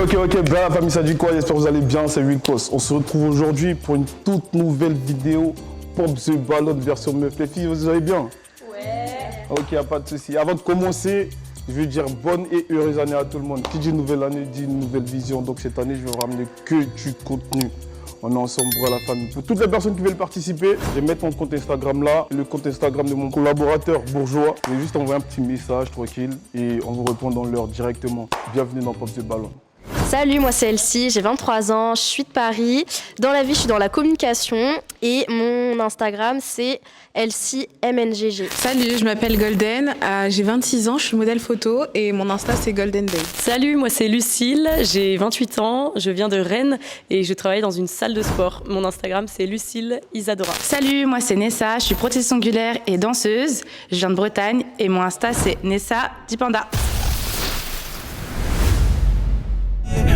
Ok, bien la famille, ça dit quoi? J'espère que vous allez bien, c'est Wilkos. On se retrouve aujourd'hui pour une toute nouvelle vidéo Pop the Ballon version meuf. Les filles, vous allez bien? Ouais. Ok, y a pas de souci. Avant de commencer, je veux dire bonne et heureuse année à tout le monde. Qui dit nouvelle année dit une nouvelle vision. Donc cette année, je vais ramener que du contenu. On est ensemble pour la famille. Pour toutes les personnes qui veulent participer, je vais mettre mon compte Instagram là, et le compte Instagram de mon collaborateur bourgeois. Je vais juste envoyer un petit message tranquille et on vous répond dans l'heure directement. Bienvenue dans Pop the Ballon. Salut, moi c'est Elsie, j'ai 23 ans, je suis de Paris. Dans la vie, je suis dans la communication et mon Instagram c'est ElsieMNGG. Salut, je m'appelle Golden, j'ai 26 ans, je suis modèle photo et mon Insta c'est Golden Day. Salut, moi c'est Lucille, j'ai 28 ans, je viens de Rennes et je travaille dans une salle de sport. Mon Instagram c'est Lucille Isadora. Salut, moi c'est Nessa, je suis prothèse ongulaire et danseuse. Je viens de Bretagne et mon Insta c'est Nessa Dipanda.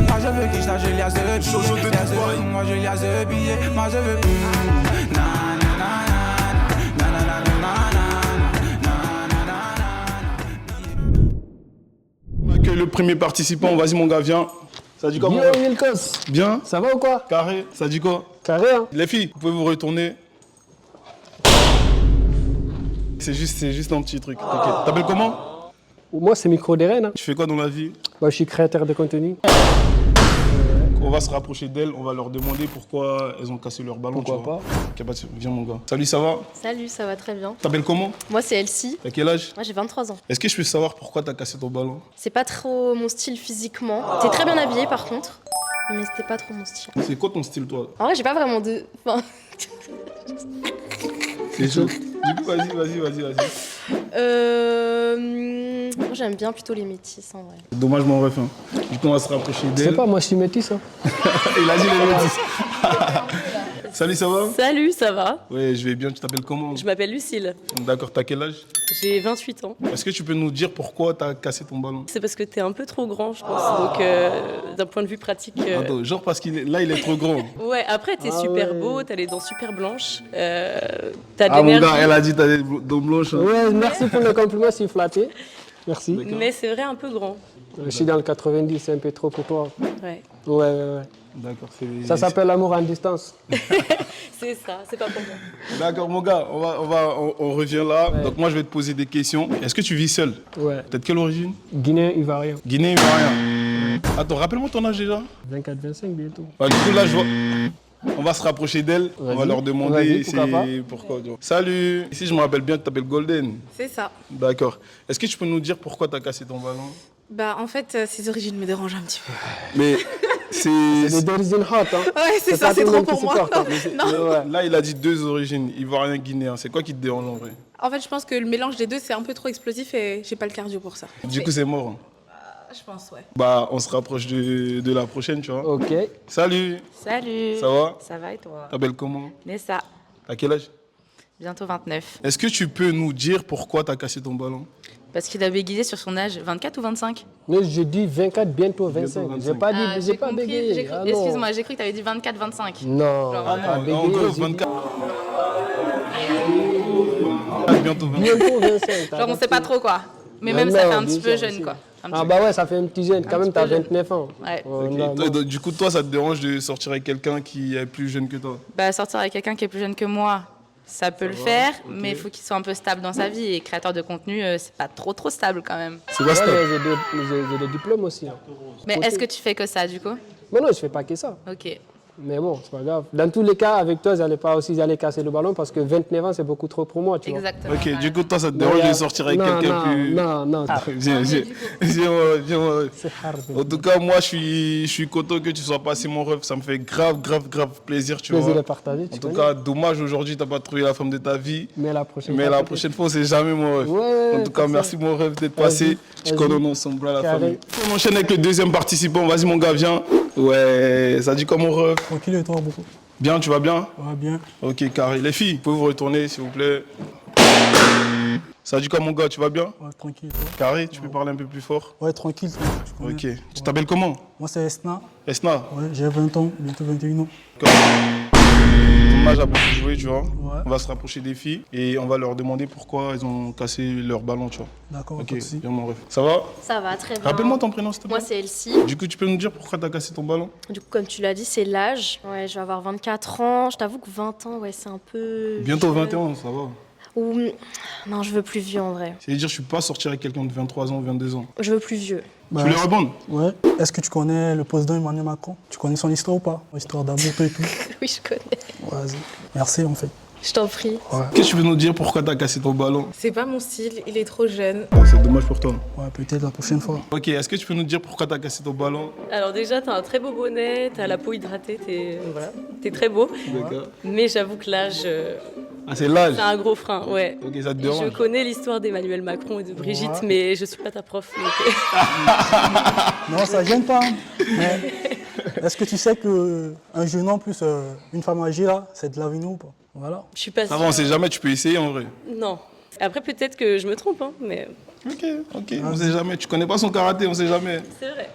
Moi je veux qu'il sache, je liase le billet. Moi je liase le billet. Moi je veux. On accueille le premier participant. Vas-y mon gars, viens. Ça dit quoi? Bien, Wilkos. Bien. Ça va ou quoi? Carré. Ça dit quoi? Carré, hein? Les filles, vous pouvez vous retourner. C'est juste un petit truc. T'inquiète. T'appelles comment? Moi, c'est Micro des Rennes. Hein. Tu fais quoi dans la vie? Moi, je suis créateur de contenu. On va se rapprocher d'elles, on va leur demander pourquoi elles ont cassé leur ballon. Pourquoi pas? Ok, bah, viens mon gars. Salut, ça va? Salut, ça va très bien. T'appelles comment? Moi c'est Elsie, T'as quel âge? moi j'ai 23 ans. Est-ce que je peux savoir pourquoi t'as cassé ton ballon? C'est pas trop mon style physiquement. T'es très bien habillée par contre, mais c'était pas trop mon style. C'est quoi ton style toi? En vrai, j'ai pas vraiment de. Enfin, C'est chaud. Du coup, vas-y. moi j'aime bien plutôt les métis en vrai. Dommage mon ref. Hein. Du coup, on va se rapprocher Je sais d'elle. pas, moi, je suis métis. Hein. Il a dit les métis. Salut, ça va? Salut, ça va? Ouais, je vais bien. Tu t'appelles comment? Je m'appelle Lucille, D'accord, t'as quel âge? j'ai 28 ans. Est-ce que tu peux nous dire pourquoi t'as cassé ton ballon? C'est parce que t'es un peu trop grand, je pense. Donc, d'un point de vue pratique. Attends, genre parce qu'il est là, il est trop grand. Ouais, après, t'es Ah super ouais. beau, t'as les dents super blanches, t'as de Ah mon l'énergie. gars, elle a dit t'as des dents blanches. Hein. Ouais, merci pour le compliment, je suis flatté. Merci. Mais c'est vrai, un peu grand. Je suis dans le 90, c'est un peu trop pour toi. Ouais. Ouais. D'accord, Ça s'appelle l'amour en distance. C'est ça, c'est pas pour moi. D'accord, mon gars, on revient là. Ouais. Donc moi, je vais te poser des questions. Est-ce que tu vis seul? Ouais. T'es de quelle origine? Guinéen, ivoirien. Guinée, ivoirien. Attends, rappelle-moi ton âge déjà. 24-25 bientôt. Bah, du coup, là, je vois. On va se rapprocher d'elles. On va Vas-y. leur demander Vas-y, pourquoi pas. pourquoi. tu vois. Salut. Ici, je me rappelle bien, tu t'appelles Golden. C'est ça. D'accord. Est-ce que tu peux nous dire pourquoi tu as cassé ton ballon? Bah en fait, ces origines me dérangent un petit peu. Mais c'est. C'est d'origine hot, hein. Ouais, c'est ça, pas c'est tout le trop monde qui pour moi. supporte, hein. Non. Ouais. Là, il a dit deux origines, ivoirien, guinéen. C'est quoi qui te dérange en vrai? En fait, je pense que le mélange des deux, c'est un peu trop explosif et j'ai pas le cardio pour ça. Du coup, c'est mort. Hein. Je pense, ouais. Bah, on se rapproche de la prochaine, tu vois. Ok. Salut. Salut. Ça va? Ça va et toi? T'appelles comment? Nessa, T'as quel âge? bientôt 29. Est-ce que tu peux nous dire pourquoi tu as cassé ton ballon? Parce qu'il a bégayé sur son âge, 24 ou 25? Mais j'ai dit 24, bientôt 25. Bientôt 25. J'ai pas dit, j'ai pas bégayé. Ah, non. Excuse-moi, j'ai cru que t'avais dit 24-25. Non. Genre, Ah pas non, bégayé, en gros, j'ai dit 24. Bientôt 25. Bientôt 25. Genre on sait pas trop quoi. Mais Non, même ça fait un bien petit peu sûr, jeune si. quoi. Un Ah petit bah ouais, ça fait un petit jeune. Quand Un même, petit t'as peu jeune. 29 ans. Ouais. Oh, Ok. non, Toi, non. du coup, toi, ça te dérange de sortir avec quelqu'un qui est plus jeune que toi? Bah sortir avec quelqu'un qui est plus jeune que moi, ça peut le faire, mais il faut qu'il soit un peu stable dans sa vie. Et créateur de contenu, c'est pas trop stable quand même. C'est quoi Ouais, ça? j'ai des diplômes aussi. Hein. Mais est-ce que tu fais que ça du coup? Mais non, je fais pas que ça. Ok. Mais bon, c'est pas grave. Dans tous les cas, avec toi, j'allais pas aussi aller casser le ballon parce que 29 ans, c'est beaucoup trop pour moi, tu vois. Exactement. Ok, du ouais. coup, toi, ça te Mais dérange y a- de sortir avec non, quelqu'un non, plus. Non. Viens, viens. C'est hard. En tout cas, moi, je suis content que tu sois passé mon rêve. Ça me fait grave plaisir, tu Plaisir vois. de partager. En tu tout connais. cas, dommage aujourd'hui, t'as pas trouvé la femme de ta vie. Mais la prochaine Mais fois, la peut-être. prochaine fois, c'est jamais mon rêve. Ouais, En tout cas, c'est ça. merci mon rêve d'être passé. Tu Vas-y. connais on est ensemble à la Carré. famille. On enchaîne avec le deuxième participant. Vas-y, mon gars, viens. Ouais, ça dit quoi mon rêve? Tranquille et toi, beaucoup. Bien, tu vas bien? Ça va bien. Ok, carré. Les filles, vous pouvez vous retourner, s'il vous plaît. Ça dit quoi mon gars, tu vas bien? Ouais, tranquille et toi. Carré, tu peux parler un peu plus fort? Ouais, tranquille. Tu connais. Ok. Tu t'appelles comment? Moi, c'est Esna. Esna? Ouais, j'ai 20 ans, bientôt 21 ans. Ton âge à beaucoup jouer, tu vois. Ouais. On va se rapprocher des filles et on va leur demander pourquoi ils ont cassé leur ballon, tu vois. D'accord, Ok, pas de souci. bien mon ref. Ça va? Ça va, très bien. Rappelle-moi ton prénom, s'il te plaît. Moi, c'est Elsie. Du coup, tu peux nous dire pourquoi t'as cassé ton ballon? Du coup, comme tu l'as dit, c'est l'âge. Ouais, je vais avoir 24 ans. Je t'avoue que 20 ans, ouais, c'est un peu... Bientôt jeune. 21, ça va. Ou... Non, je veux plus vieux, en vrai. C'est-à-dire, je suis pas sorti avec quelqu'un de 23 ans, 22 ans. Je veux plus vieux. Bah, Tu voulais répondre? Ouais. Est-ce que tu connais le président Emmanuel Macron? Tu connais son histoire ou pas? Histoire d'amour et tout. Oui, je connais. Vas-y. Merci en fait. Je t'en prie. Ouais. Qu'est-ce que tu veux nous dire pourquoi t'as cassé ton ballon? C'est pas mon style, il est trop jeune. Ah, c'est dommage pour toi. Ouais, peut-être la prochaine fois. Ok, est-ce que tu peux nous dire pourquoi t'as cassé ton ballon? Alors déjà, t'as un très beau bonnet, t'as la peau hydratée, t'es très beau. D'accord. Mais j'avoue que l'âge, Ah, c'est l'âge? c'est un gros frein, ouais. Ok, ça te Je dérange? connais l'histoire d'Emmanuel Macron et de Brigitte, Ouais. mais je suis pas ta prof. donc, Non, ça gêne pas. Hein. Mais est-ce que tu sais qu'un jeune homme plus une femme âgée, là, c'est de l'avenir ou pas? Voilà. je suis pas Ça sûre. va, on sait jamais, tu peux essayer en vrai. Non. Après, peut-être que je me trompe, hein, mais Ok, on sait jamais. Tu connais pas son karaté, on sait jamais. c'est vrai.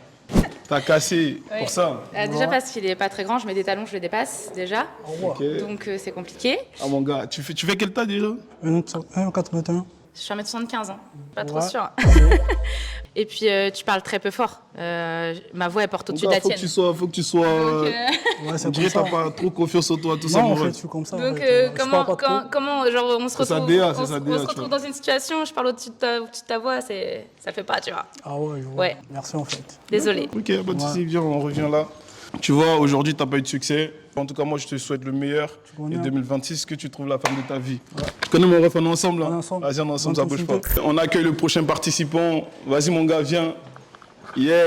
T'as cassé Ouais. pour ça. Déjà parce qu'il est pas très grand, je mets des talons, je le dépasse déjà. Au revoir. Ok. Donc c'est compliqué. Ah mon gars, tu fais quel tas déjà? 1,81. Je suis 1m75, hein. Pas trop Ouais. sûre. Et puis tu parles très peu fort. Ma voix elle porte Mon au-dessus de gars, la faut que tienne. faut que tu sois. Donc, Ouais, On c'est dirait comme que ça. t'as pas trop confiance en toi, tout ça, Non, mon en fait, ref. je suis comme ça. en donc, fait. Je comment, parle pas trop. comment, genre, on se C'est sa retrouve, DA, on c'est sa se DA, tu retrouve vois. dans une situation, je parle au-dessus de ta voix, ça fait pas, tu vois. Ah ouais, je vois. Ouais. Merci en fait. Désolée. Ok, pas de soucis, viens, on revient là. Tu vois, aujourd'hui, t'as pas eu de succès. En tout cas, moi, je te souhaite le meilleur. connais, Et hein. 2026, que tu trouves la femme de ta vie. Tu connais mon ref, on est ensemble là? On est ensemble. Vas-y, on est ensemble, ça Bonne bouge pas. continuité. On accueille le prochain participant. Vas-y, mon gars, viens. Yeah,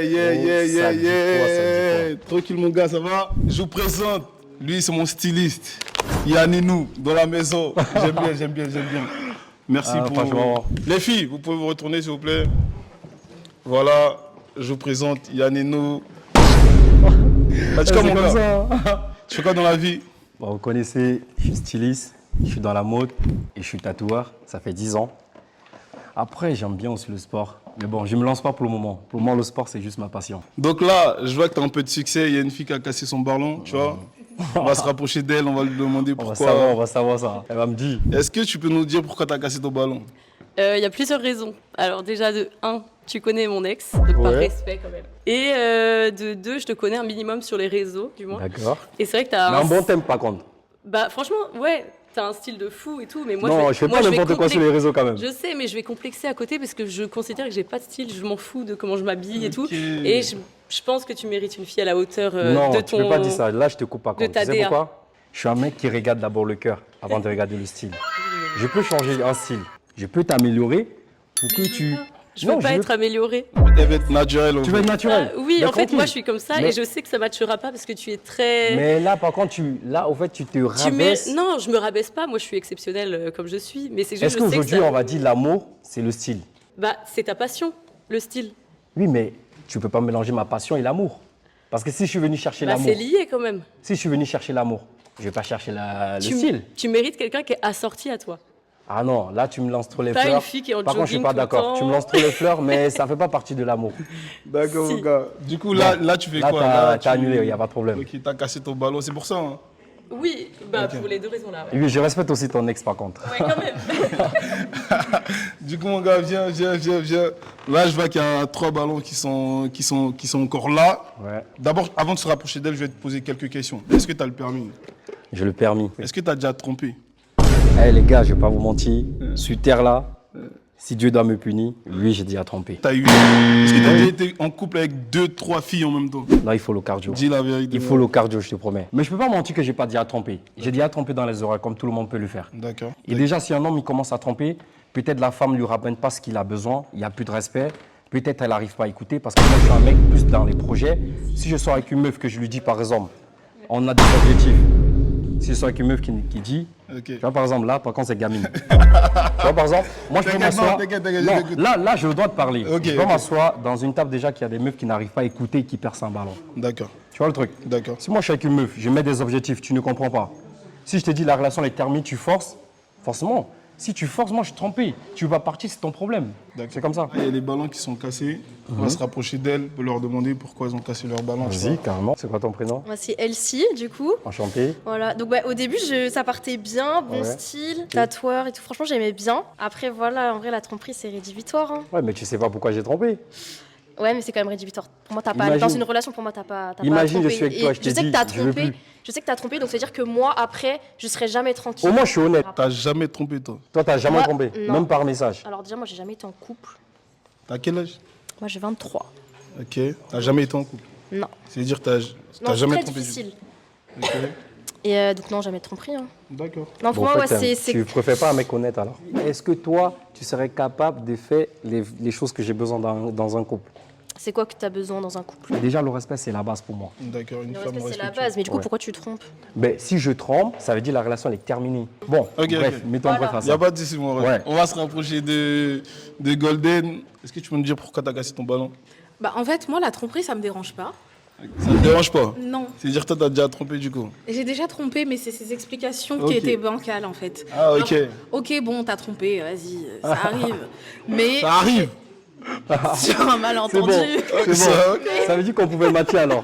Ça dit quoi? Tranquille, mon gars, ça va? Je vous présente. Lui, c'est mon styliste. Yanninou, dans la maison. J'aime bien. Merci pour... franchement. Les filles, vous pouvez vous retourner, s'il vous plaît. Voilà, je vous présente Yanninou. Bah, tu fais quoi, mon gars? Tu fais quoi dans la vie? Bon, vous connaissez, je suis styliste, je suis dans la mode et je suis tatoueur. Ça fait 10 ans. Après, j'aime bien aussi le sport. Mais bon, je ne me lance pas pour le moment. Pour le moment, le sport, c'est juste ma passion. Donc là, je vois que tu as un peu de succès. Il y a une fille qui a cassé son ballon, tu vois. On va se rapprocher d'elle, on va lui demander On pourquoi. va savoir ça. Elle va me dire. Est-ce que tu peux nous dire pourquoi tu as cassé ton ballon? Il y a plusieurs raisons. Alors déjà, de 1, tu connais mon ex, donc par Ouais. respect quand même. Et de 2, je te connais un minimum sur les réseaux, du moins. D'accord. Et c'est vrai que t'as Mais un bon thème, par contre. Bah franchement, ouais, t'as un style de fou et tout, mais moi Non, je fais moi, pas vais n'importe quoi sur les réseaux quand même. Je sais, mais je vais complexer à côté parce que je considère que j'ai pas de style, je m'en fous de comment je m'habille et tout. Ok. Et je pense que tu mérites une fille à la hauteur Non, de tu ton... peux pas dire ça. Là, je te coupe pas de compte. ta Tu sais DA. pourquoi? Je suis un mec qui regarde d'abord le cœur avant de regarder le style. Je peux changer un style. Je peux t'améliorer pour que tu... Je veux Non, pas je veux- être améliorée. Elle va être naturelle. Tu veux être naturel. Oui, Mais en fait, tranquille. moi je suis comme ça Mais- et je sais que ça matchera pas parce que tu es très... Mais là, par contre, là, au fait, tu te Tu rabaisses. Non, je me rabaisse pas, moi je suis exceptionnelle comme je suis, mais c'est juste Est-ce je sais que qu'aujourd'hui, ça... on va dire l'amour, c'est le style? Bah, c'est ta passion, le style. Oui, mais tu peux pas mélanger ma passion et l'amour. Parce que si je suis venu chercher Bah, l'amour, c'est lié quand même. si je suis venu chercher l'amour, je vais pas chercher le Tu- style. Tu mérites quelqu'un qui est assorti à toi. Ah non, là, tu me lances trop les Pas fleurs. une fille qui est en Par contre, je suis jogging pas tout le d'accord. temps. Tu me lances trop les fleurs, mais ça fait pas partie de l'amour. D'accord, Si. mon gars. Du coup, là, tu fais Là, quoi? t'as tu- annulé, il n'y a pas de problème. Ok, t'as cassé ton ballon, c'est pour ça. Hein. Oui, bah Ok. pour les deux raisons là. Et oui, je respecte aussi ton ex, par contre. Ouais, quand même. Du coup, mon gars, viens. Là, je vois qu'il y a 3 ballons qui sont encore là. Ouais. D'abord, avant de se rapprocher d'elle, je vais te poser quelques questions. Est-ce que tu as le permis? J'ai le permis. Est-ce que tu as déjà trompé? Eh les gars, je vais pas vous mentir. Sur terre là, si Dieu doit me punir, oui, j'ai déjà trompé. Est-ce que tu as déjà été en couple avec 2, 3 filles en même temps? Là, il faut le cardio. Dis la vérité. Il faut le cardio, je te promets. Mais je peux pas mentir que j'ai pas déjà trompé. J'ai déjà trompé dans les oreilles, comme tout le monde peut le faire. D'accord. Et déjà, si un homme il commence à tromper, peut-être la femme lui ramène pas ce qu'il a besoin, il n'y a plus de respect, peut-être elle n'arrive pas à écouter, parce que moi je suis un mec plus dans les projets. Si je sors avec une meuf que je lui dis par exemple, on a des objectifs. Si je sors avec une meuf qui dit, Ok. tu vois par exemple là, par contre c'est gamine. Tu vois par exemple, moi je peux T'inquiète, m'asseoir. t'inquiète, je Non, t'écoute. là je dois te parler. Ok, je peux ok. m'asseoir dans une table déjà qu'il y a des meufs qui n'arrivent pas à écouter et qui percent un ballon. D'accord. Tu vois le truc? D'accord. Si moi je suis avec une meuf, je mets des objectifs, tu ne comprends pas. Si je te dis la relation elle est terminée, tu forces, forcément, Si tu forces, moi je suis trompé. Tu vas partir, c'est ton problème. C'est comme ça. Il y a les ballons qui sont cassés. On va se rapprocher d'elles pour leur demander pourquoi ils ont cassé leurs ballons. Vas-y, carrément. C'est quoi ton prénom? Moi, c'est Elsie, du coup. Enchanté. Voilà, donc au début, ça partait bien, bon Ouais. style, tatoueur et tout. Franchement, j'aimais bien. Après, voilà, en vrai, la tromperie, c'est rédhibitoire. Hein. Ouais, mais tu sais pas pourquoi j'ai trompé. Ouais, mais c'est quand même rédhibitoire. Pour moi, t'as pas. Imagine- Dans une relation, pour moi, t'as pas. Imagine, trompé. je suis avec toi, Et je t'ai sais dit, que t'as je veux trompé. plus. Je sais que t'as trompé, donc ça veut dire que moi, après, je serai jamais tranquille. Au moins, je suis honnête. T'as jamais trompé, toi? Toi, t'as jamais Moi, trompé, non. même par message. Alors, déjà, moi, j'ai jamais été en couple. T'as quel âge? Moi, j'ai 23. Ok. T'as jamais été en couple? Non. C'est-à-dire que Non, t'as c'est jamais très trompé. difficile. Ok. Et donc, non, jamais de tromperie. Hein. D'accord. Non, pour moi, ouais, c'est. Tu préfères pas un mec honnête alors? Est-ce que toi, tu serais capable de faire les choses que j'ai besoin dans un couple? C'est quoi que t'as besoin dans un couple? Déjà, le respect, c'est la base pour moi. D'accord, une Le femme respect, c'est la respectueuse. base, mais du coup, Ouais. pourquoi tu te trompes? Ben, si je trompe, ça veut dire la relation elle est terminée. Bon, Ok, bref, ok. mettons Voilà. bref à Il n'y a ça. pas de souci, mon ref. Ouais. On va se rapprocher de Golden. Est-ce que tu peux nous dire pourquoi t'as cassé ton ballon? Bah, en fait, moi, la tromperie, ça me dérange pas. Ça te dérange pas? Non. C'est-à-dire que toi, t'as déjà trompé du coup? J'ai déjà trompé, mais c'est ses explications Ok. qui étaient bancales, en fait. Ah, ok. Alors, ok, bon, t'as trompé, vas-y, ça arrive. Mais Ça arrive! sur un C'est malentendu. bon, c'est Ça, bon. ok. Ça veut dire qu'on pouvait matcher alors.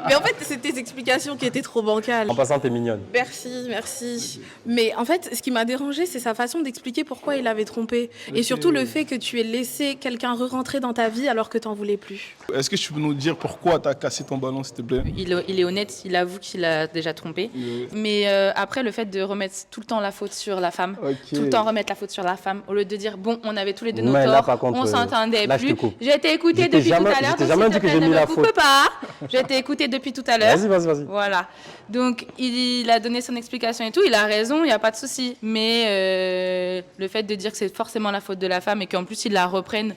Mais en fait, c'est tes explications qui étaient trop bancales. En passant, t'es mignonne. Merci, merci. Mais en fait, ce qui m'a dérangé, c'est sa façon d'expliquer pourquoi il avait trompé. Et surtout le fait que tu aies laissé quelqu'un re-rentrer dans ta vie alors que t'en voulais plus. Est-ce que tu peux nous dire pourquoi t'as cassé ton ballon, s'il te plaît? Il est honnête, il avoue qu'il a déjà trompé. Mais après, le fait de remettre tout le temps la faute sur la femme, tout le temps remettre la faute sur la femme, au lieu de dire, bon, on avait tous les deux nos Mais là, torts, par contre, on s'entendait là, je te plus. coupe. J'ai été écoutée Je t'ai depuis jamais- tout à je l'heure, t'ai donc jamais s'il dit te que j'ai plaît, mis ne la me coupe faute. pas. J'ai été écoutée depuis tout à l'heure. Vas-y. Voilà. Donc, il a donné son explication et tout. Il a raison, il n'y a pas de souci. Mais le fait de dire que c'est forcément la faute de la femme et qu'en plus, il la reprenne,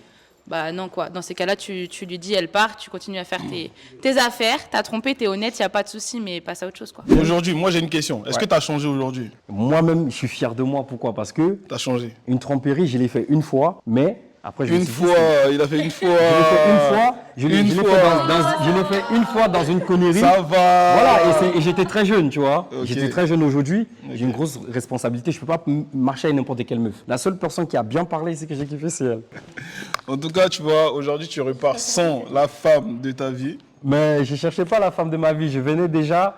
bah non, quoi. Dans ces cas-là, tu lui dis, elle part, tu continues à faire tes affaires. T'as trompé, t'es honnête, il n'y a pas de souci, mais passe à autre chose, quoi. Aujourd'hui, moi j'ai une question. Est-ce que t'as changé aujourd'hui? Moi-même, je suis fier de moi. Pourquoi? Parce que T'as changé. une tromperie, je l'ai fait une fois, mais après, je me Une suis dit, fois, il a fait une fois. je l'ai fait une fois. Je l'ai Une je l'ai fois. fait je l'ai fait une fois dans une connerie. Ça va. Voilà, et j'étais très jeune, tu vois. Ok. J'étais très jeune aujourd'hui. J'ai Ok. une grosse responsabilité. Je peux pas marcher avec n'importe quelle meuf. La seule personne qui a bien parlé, c'est que j'ai kiffé, c'est elle. En tout cas, tu vois, aujourd'hui, tu repars sans la femme de ta vie. Mais je cherchais pas la femme de ma vie. Je venais déjà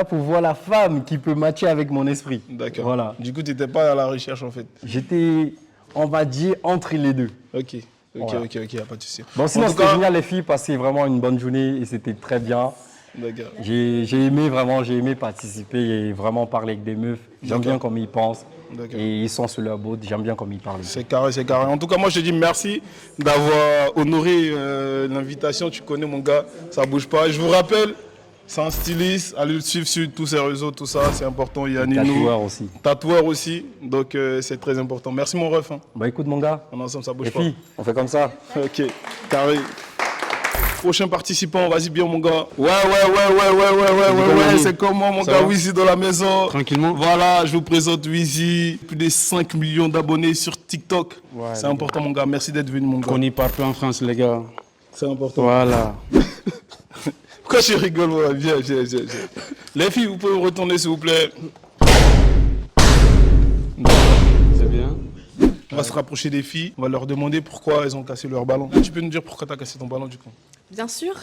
pour voir la femme qui peut matcher avec mon esprit. D'accord. Voilà. Du coup, tu n'étais pas à la recherche, en fait. J'étais, on va dire, entre les deux. Ok. Voilà. Ok, y a pas de souci. Bon, sinon, En tout c'était cas- génial, les filles. Passaient vraiment une bonne journée et c'était très bien. D'accord. J'ai aimé participer et vraiment parler avec des meufs. J'aime bien comme ils pensent. D'accord. Et ils sont sur leur boat. J'aime bien comme ils parlent. C'est carré, c'est carré. En tout cas, moi, je te dis merci d'avoir honoré l'invitation. Tu connais mon gars, ça bouge pas. Je vous rappelle, c'est un styliste. Allez le suivre sur tous ses réseaux, tout ça, c'est important. Il y a Nino. Tatoueur aussi. Tatoueur aussi. Donc, c'est très important. Merci, mon ref. Hein. Bah écoute mon gars, On est ensemble, ça bouge les pas. filles, on fait comme ça. Ok, carré. Prochain participant, vas-y bien mon gars. Ouais, c'est comment mon gars Wizy dans la maison. Tranquillement. Voilà, je vous présente Wizy, plus de 5 millions d'abonnés sur TikTok. Ouais, C'est important mon gars, merci d'être venu mon gars. Connu partout en France, les gars. C'est important. Voilà. Pourquoi je rigole moi? Viens. Les filles, vous pouvez retourner s'il vous plaît. C'est bien. On va se rapprocher des filles, on va leur demander pourquoi elles ont cassé leur ballon. Tu peux nous dire pourquoi tu as cassé ton ballon du coup? Bien sûr.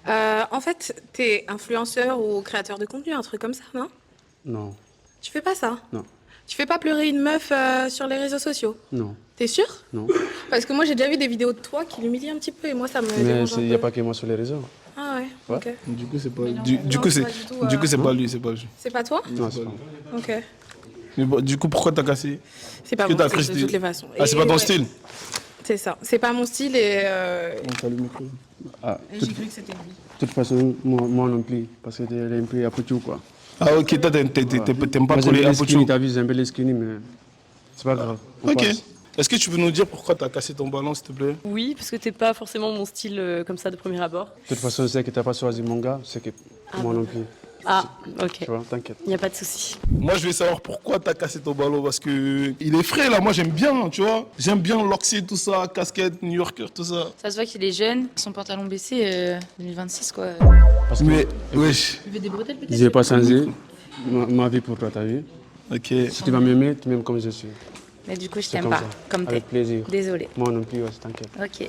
En fait, t'es influenceur ou créateur de contenu, un truc comme ça, non? Non, Tu fais pas ça? Non. Tu fais pas pleurer une meuf sur les réseaux sociaux? non, T'es sûr? non. Parce que moi, j'ai déjà vu des vidéos de toi qui l'humilient un petit peu et moi, ça me Mais dérange un il n'y a peu. pas que moi sur les réseaux. Ah ouais, Ouais. ok. Du coup, c'est pas. non, Du non, coup, c'est c'est. pas du tout, Du coup, c'est pas lui, c'est pas lui. C'est pas toi? Non, c'est pas. Ok. Mais bon, du coup, pourquoi t'as cassé? C'est pas Est-ce que mon t'as style cru de que toutes les façons. Ah, c'est pas ton ouais, style? C'est ça. C'est pas mon style et T'as le micro. Ah, j'ai cru que c'était lui. de toute façon, moi non plus. Parce que t'es un peu à tout, quoi. Ah, ok, toi, t'aimes pas Moi, j'aime coller bien un les peu skinny, de t'as vu, j'aime bien les skinny, mais c'est pas grave. On Ok. passe. Est-ce que tu peux nous dire pourquoi t'as cassé ton ballon, s'il te plaît? Oui, parce que t'es pas forcément mon style comme ça de premier abord. De toute façon, c'est que t'as pas choisi mon gars, c'est que moi non plus. Ah, ok. Tu vois, t'inquiète. Il n'y a pas de souci. Moi, je veux savoir pourquoi t'as cassé ton ballon, parce que il est frais, là. Moi, j'aime bien, tu vois. J'aime bien l'Oxy, tout ça, casquette, New Yorker, tout ça. Ça se voit qu'il est jeune, son pantalon baissé, 2026 quoi. Parce que Mais, wesh. Il veut des bretelles peut-être? j'ai pas changé ma vie pour toi, t'as vu. Ok. Si tu vas m'aimer, tu m'aimes comme je suis. Mais du coup, je C'est t'aime comme pas, ça. comme t'es. Avec plaisir. Désolée. Moi non plus, ouais, t'inquiète. Ok.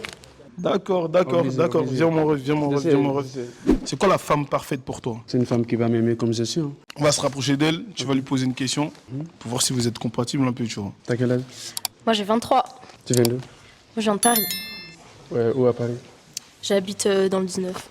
D'accord. Obligé. Viens mon ref, viens mon Je ref, sais, viens mon ref. je sais. C'est quoi la femme parfaite pour toi? C'est une femme qui va m'aimer comme je suis. Hein. On va se rapprocher d'elle, tu vas lui poser une question pour voir si vous êtes compatibles un peu, tu vois. T'as quel âge? Moi, j'ai 23. Tu viens d'où? Moi, je viens de Paris. Ouais, où à Paris? J'habite dans le 19.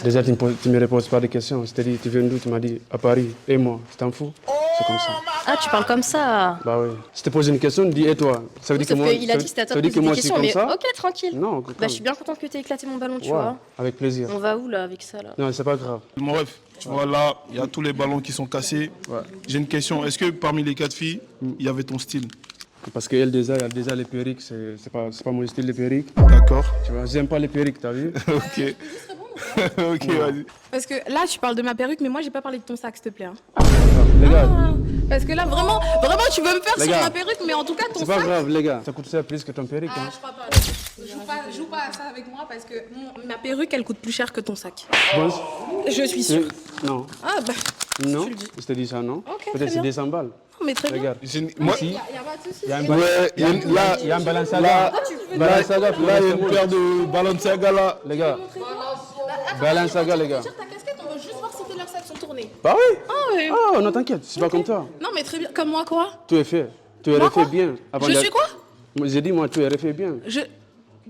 Déjà, tu me reposes pas de questions. Je t'ai dit, tu viens d'où? Tu m'as dit à Paris. Et moi, tu t'en fous? C'est comme ça. Ah, tu parles comme ça. Bah oui. Je te pose une question, dis et toi. Ça veut dire que Sauf moi. qu'il a dit que c'était à toi ça de veut dire poser que des moi, je suis questions, comme mais ça? ok, tranquille. Non, Bah, je suis bien contente que tu aies éclaté mon ballon, tu Ouais, vois. avec plaisir. On va où là avec ça là? Non, c'est pas grave. Mon ref, tu vois là, il y a tous les ballons qui sont cassés. Ouais. J'ai une question, est-ce que parmi les 4 filles, il y avait ton style? Parce qu'elle déjà, elle a déjà les perruques, c'est pas mon style de perruques. D'accord. Tu vois, j'aime pas les perruques, t'as vu? Ok. Ok, vas-y. Parce que là, tu parles de ma perruque, mais moi, j'ai pas parlé de ton sac, s'il te plaît. Hein. Les gars, Parce que là, vraiment, tu veux me faire Les sur gars. ma perruque, mais en tout cas, ton c'est pas sac. grave, les gars. Ça coûte cher plus que ton perruque. Hein. Je crois pas. Joue pas à ça avec moi parce que ma perruque, elle coûte plus cher que ton sac. Bon, Je suis sûre. non. Ah bah, Non, tu le dis. je te dis ça, non? Ok, très Peut-être c'est bien. 200 balles. Non, mais très bien. Regarde. Moi, Y a pas de souci. Il y a un ouais, il y a une- là, il y a un Balenciaga. là, Balenciaga, là, il y a une paire de Balenciaga là. Les gars, Balenciaga, les gars. Tire ta casquette, on va juste voir si tes leurs sacs sont tournés. Bah oui. Ah oui. Oh, non, t'inquiète, c'est pas comme toi. Non, mais très bien. Comme moi, quoi? Tu es fait. Tu es Moi, refait quoi? bien. Avant Je de- suis quoi? Moi, j'ai dit, moi, tu es refait bien.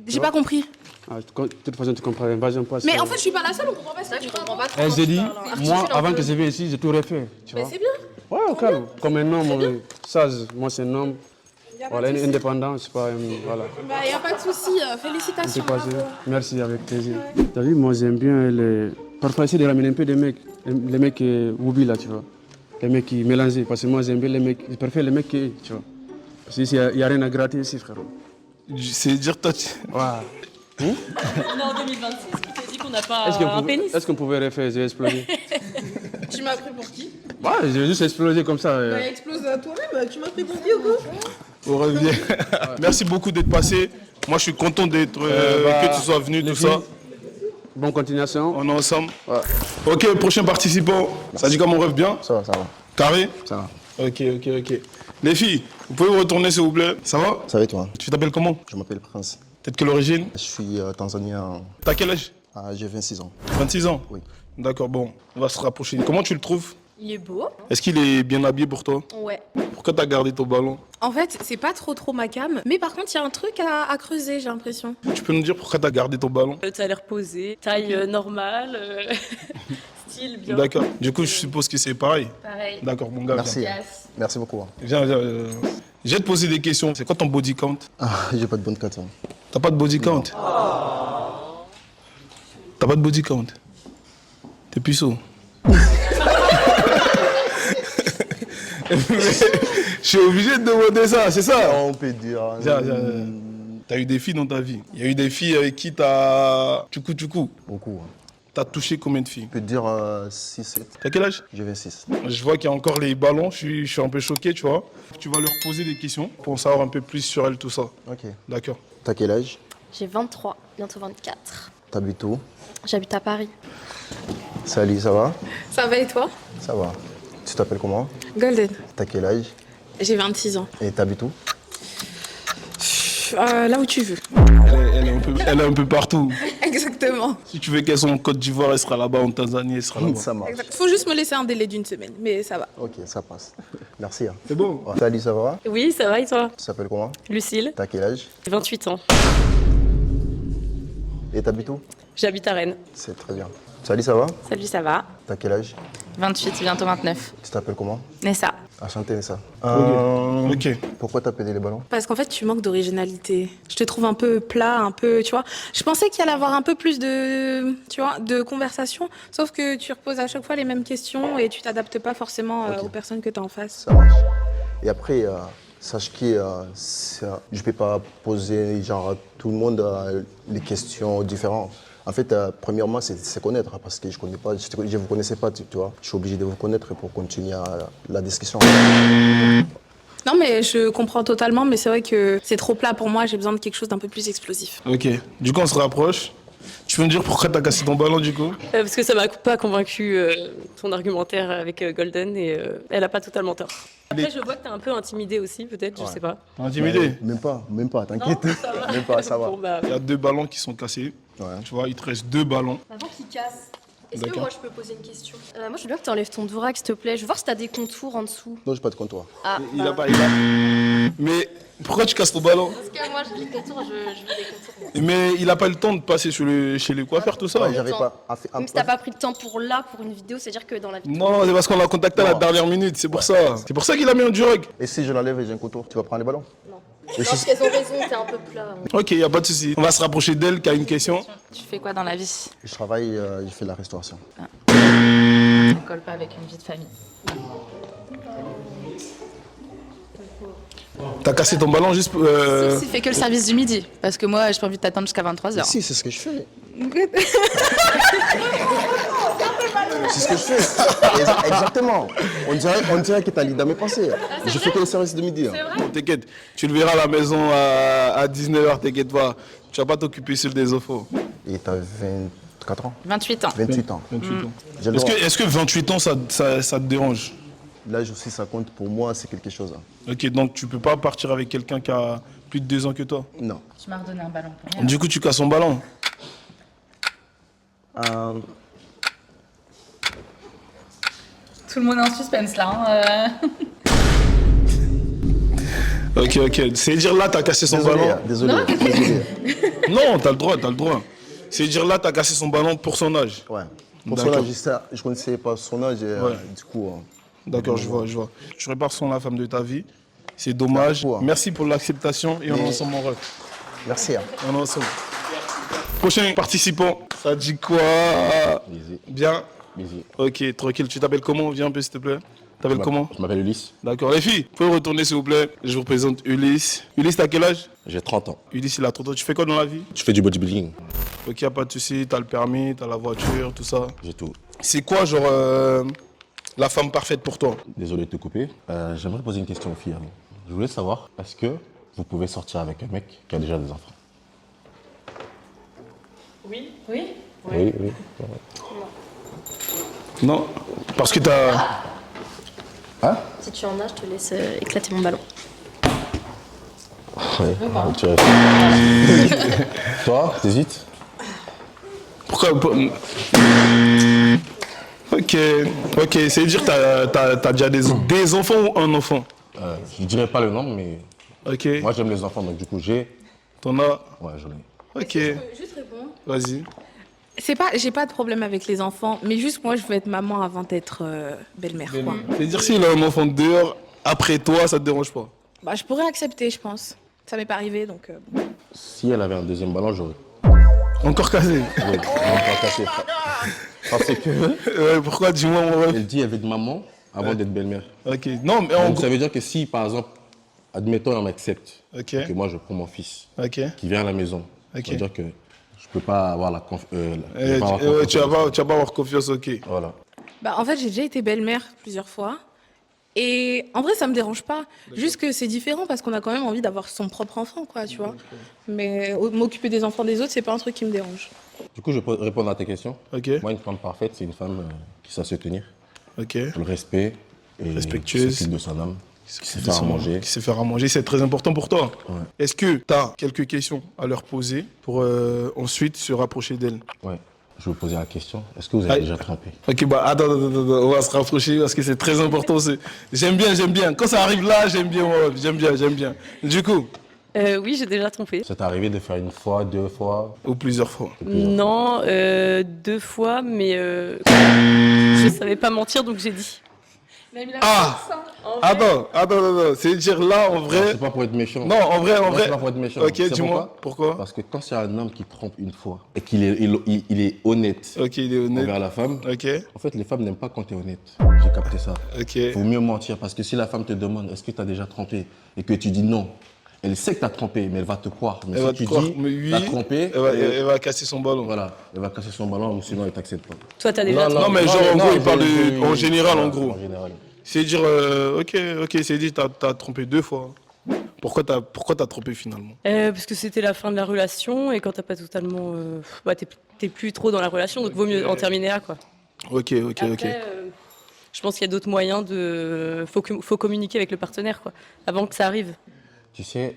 J'ai pas compris. Ah, de toute façon, tu comprends rien. Vas-y, on passe. Mais en fait, je suis pas la seule, on comprend pas ça. Tu comprends pas. Eh, j'ai dit, moi, Articule un avant peu. que je vienne ici, j'ai tout refait. Tu Mais vois? c'est bien. Ouais, au calme. Comme un homme, sage. Moi, c'est un homme. Y a pas Voilà, de souci. indépendant, c'est pas. Voilà. Bah, y a pas de souci. Félicitations. C'est passé. bravo. Merci, avec plaisir. T'as vu, moi, j'aime bien les. Parfois, essayer de ramener un peu des mecs. Les mecs Woubi, là, tu vois. Les mecs qui mélangent. Parce que moi, j'aime bien les mecs. Je préfère les mecs qui. Tu vois. Parce qu'ici, il n'y a rien à gratter ici, frérot. C'est dire toi. Ouais. On est en 2026, qui t'a dit qu'on n'a pas Est-ce qu'on un pouvait, pénis? est-ce qu'on pouvait refaire? J'ai explosé. Tu m'as pris pour qui? Ouais, j'ai juste explosé comme ça. Bah, explose toi-même. Tu m'as pris pour qui ou quoi? On revient. Merci beaucoup d'être passé. Moi, je suis content d'être que tu sois venu, tout ça. Bonne continuation. On est ensemble. Ouais. Ok, prochain participant. Ça dit comment on rêve bien? Ça va, ça va. Carré? Ça va. Ok. Les filles, vous pouvez vous retourner s'il vous plaît? Ça va? Ça va et toi? Tu t'appelles comment? Je m'appelle Prince. T'es de quelle origine? Je suis tanzanien. T'as quel âge? J'ai 26 ans. 26 ans? Oui. D'accord, bon, on va se rapprocher. Comment tu le trouves? Il est beau. Est-ce qu'il est bien habillé pour toi? Ouais. Pourquoi t'as gardé ton ballon? En fait, c'est pas trop ma cam. Mais par contre, il y a un truc à creuser, j'ai l'impression. Tu peux nous dire pourquoi t'as gardé ton ballon? T'as l'air posé, taille normale, style bien. D'accord. Du coup, je suppose que c'est pareil. Pareil. D'accord, mon gars. Merci. Viens. Merci beaucoup. Viens. Je vais te poser des questions. C'est quoi ton body count? J'ai pas de bonne carte. T'as pas de body count? T'as pas de body count? T'es puceau. Je suis obligé de demander ça, c'est ça? On peut dire. T'as eu des filles dans ta vie? Il y a eu des filles avec qui t'as... Tchoukou. Beaucoup. T'as touché combien de filles? Je peux dire 6, 7. T'as quel âge? J'ai 26. Je vois qu'il y a encore les ballons, je suis un peu choqué, tu vois. Tu vas leur poser des questions pour en savoir un peu plus sur elles, tout ça. Ok. D'accord. T'as quel âge? J'ai 23, bientôt 24. T'habites où? J'habite à Paris. Salut, ça va? Ça va et toi? Ça va. Tu t'appelles comment? Golden. T'as quel âge? J'ai 26 ans. Et t'habites où? Là où tu veux. Elle est un peu partout. Exactement. Si tu veux qu'elle soit en Côte d'Ivoire, elle sera là-bas, en Tanzanie, elle sera là-bas. Ça marche. Faut juste me laisser un délai d'une semaine, mais ça va. Ok, ça passe. Merci. Hein. C'est bon? Salut, ça va? Oui, ça va et toi? Tu t'appelles comment? Lucille, T'as quel âge? 28 ans. Et t'habites où? J'habite à Rennes. C'est très bien. Salut, ça va? Salut, ça va? T'as quel âge? 28, bientôt 29. Tu t'appelles comment? Nessa. Enchanté, Nessa. Ok. Pourquoi t'as pédé les ballons? Parce qu'en fait, tu manques d'originalité. Je te trouve un peu plat, un peu, tu vois. Je pensais qu'il y allait avoir un peu plus de, tu vois, de conversation. Sauf que tu reposes à chaque fois les mêmes questions et tu t'adaptes pas forcément aux personnes que tu as en face. Ça marche. Et après, sache que je peux pas poser genre, à tout le monde les questions différentes. En fait, premièrement, c'est se connaître, parce que je ne vous connaissais pas, tu vois. Je suis obligé de vous connaître pour continuer la discussion. Non, mais je comprends totalement, mais c'est vrai que c'est trop plat pour moi. J'ai besoin de quelque chose d'un peu plus explosif. Ok. Du coup, on se rapproche. Tu peux me dire pourquoi t'as cassé ton ballon du coup? Parce que ça m'a pas convaincu ton argumentaire avec Golden et elle a pas totalement tort. Après, je vois que t'es un peu intimidé aussi, peut-être, je sais pas. Intimidé? Même pas, t'inquiète. Non, ça va. Même pas, ça va. Bon, bah, Il y a 2 ballons qui sont cassés. Tu vois, il te reste 2 ballons. Avant qu'il casse, est-ce que D'accord. moi je peux poser une question? Moi je veux bien que tu enlèves ton Dvorak s'il te plaît. Je veux voir si t'as des contours en dessous. Non, j'ai pas de comptoir. Ah, Il a pas. Mais pourquoi tu casses ton ballon? Parce que moi j'ai des contours, je veux des contours. Mais il a pas le temps de passer chez les coiffeurs, tout ça. Ouais, j'avais pas. Même si t'as pas pris le temps pour une vidéo, c'est-à-dire que dans la vidéo. Non, c'est parce qu'on l'a contacté à la dernière minute, c'est pour ça. C'est pour ça qu'il a mis un Durag. Et si je l'enlève et j'ai un contour, tu vas prendre les ballons? Non. Et Non, si- parce qu'elles ont raison, t'es un peu plat. Ok, y a pas de souci. On va se rapprocher d'elle qui a une question. Tu fais quoi dans la vie? Je travaille, je fais la restauration. Ça ne colle pas avec une vie de famille. T'as cassé ton ballon juste pour. Si, fais que le service du midi. Parce que moi, j'ai pas envie de t'attendre jusqu'à 23h. Si, c'est ce que je fais. C'est ce que je fais. Exactement. On dirait que t'as l'idée dans mes pensées. Je fais que le service de midi. T'inquiète, tu le verras à la maison à 19h, t'inquiète pas. Tu vas pas t'occuper seul des enfants. Et t'as 24 ans? 28 ans. 28 ans. 28 ans. J'ai le droit. Est-ce que 28 ans, ça te dérange? L'âge aussi, ça compte pour moi, c'est quelque chose. Ok, donc tu peux pas partir avec quelqu'un qui a plus de 2 ans que toi? Non. Tu m'as redonné un ballon pour rien. Du coup, tu casses son ballon? Tout le monde est en suspense là. Ok. C'est dire là, t'as cassé son Désolé, ballon. désolé. Désolé. Non, t'as le droit. C'est dire là, t'as cassé son ballon pour son âge. Ouais. Pour son âge, je connaissais pas son âge et Ouais. du coup. D'accord, je vois. Je répare son la femme de ta vie. C'est dommage. Merci pour l'acceptation et on est ensemble, mon rêve. Merci. On est ensemble. Prochain participant, ça dit quoi? Bien. Ok, tranquille. Tu t'appelles comment? Viens un peu, s'il te plaît. T'appelles comment? Je m'appelle Ulysse. D'accord. Les filles, vous pouvez retourner, s'il vous plaît. Je vous présente Ulysse. Ulysse, t'as quel âge? J'ai 30 ans. Ulysse, il a 30 ans. Tu fais quoi dans la vie? Je fais du bodybuilding. Ok, y a pas de souci. T'as le permis, t'as la voiture, tout ça. J'ai tout. C'est quoi, genre, la femme parfaite pour toi? Désolé de te couper. J'aimerais poser une question aux filles avant. Je voulais savoir, est-ce que vous pouvez sortir avec un mec qui a déjà des enfants? Oui. Oui. Non. Parce que t'as... Hein? Si tu en as, je te laisse éclater mon ballon. Ouais. Toi, t'hésites? Pourquoi? Ok, c'est-à-dire que t'as déjà des enfants ou un enfant? Je dirais pas le nombre, mais Ok. moi j'aime les enfants, donc du coup j'ai... T'en as? Ouais, j'en ai. Ok. Juste répondre. Vas-y. J'ai pas de problème avec les enfants, mais juste moi, je veux être maman avant d'être belle-mère. Quoi. C'est-à-dire s'il a un enfant dehors, après toi, ça te dérange pas? Bah, je pourrais accepter, je pense. Ça m'est pas arrivé, donc. Si elle avait un deuxième ballon, j'aurais... Encore cassé? Oui, encore cassé. Parce que... Ouais, pourquoi? Dis-moi, mon ref. Elle dit elle veut être maman avant d'être belle-mère. Ok. Non, mais en Donc gros... ça veut dire que si, par exemple, admettons, on m'accepte, Ok. que moi je prends mon fils, Ok. qui vient à la maison, Ok. ça veut dire que je peux pas avoir la Tu vas pas avoir confiance, ok. Voilà. Bah, en fait, j'ai déjà été belle-mère plusieurs fois. Et en vrai, ça me dérange pas. Juste que c'est différent parce qu'on a quand même envie d'avoir son propre enfant, quoi, tu vois. Mais m'occuper des enfants des autres, c'est pas un truc qui me dérange. Du coup, je peux répondre à ta question. Ok. Moi, une femme parfaite, c'est une femme qui sait se tenir, Ok. le respect, et Respectueuse. qui s'occupe de son âme, qui sait faire à manger. Qui sait faire à manger, c'est très important pour toi. Ouais. Est-ce que tu as quelques questions à leur poser pour ensuite se rapprocher d'elles? Ouais. Je vais vous poser la question. Est-ce que vous avez déjà trompé? Ok, bah attends, on va se rapprocher parce que c'est très important. J'aime bien. Quand ça arrive là, j'aime bien. Du coup, Oui, j'ai déjà trompé. Ça t'est arrivé de faire une fois, 2 fois? ou plusieurs fois. Non, 2 fois, mais je savais pas mentir, donc j'ai dit. Ah! Attends. C'est-à-dire là, en Non, vrai... c'est pas pour être méchant. Non, en vrai... C'est pas pour être méchant. Ok, C'est dis-moi, pourquoi? Parce que quand c'est un homme qui trompe une fois et qu'il est, il est honnête Ok, il est honnête. envers la femme, Ok, en fait, les femmes n'aiment pas quand tu es honnête. J'ai capté ça. ok. Il faut mieux mentir parce que si la femme te demande est-ce que tu as déjà trompé et que tu dis non, elle sait que tu as trompé, mais elle va te croire. Mais Elle si va tu te croire, dis mais oui, tu as trompé, elle va casser son ballon. voilà, elle va casser son ballon, sinon elle t'accepte pas. Toi, t'as déjà trompé. Non, mais genre, en gros, il parle en général, voilà, en gros. En général. C'est dire, ok, c'est dit, t'as trompé 2 fois. Pourquoi t'as trompé finalement? Parce que c'était la fin de la relation et quand t'as pas totalement. T'es plus trop dans la relation, donc vaut mieux en terminer là, quoi. Ok. Après, je pense qu'il y a d'autres moyens de. Faut communiquer avec le partenaire, quoi, avant que ça arrive. Tu sais,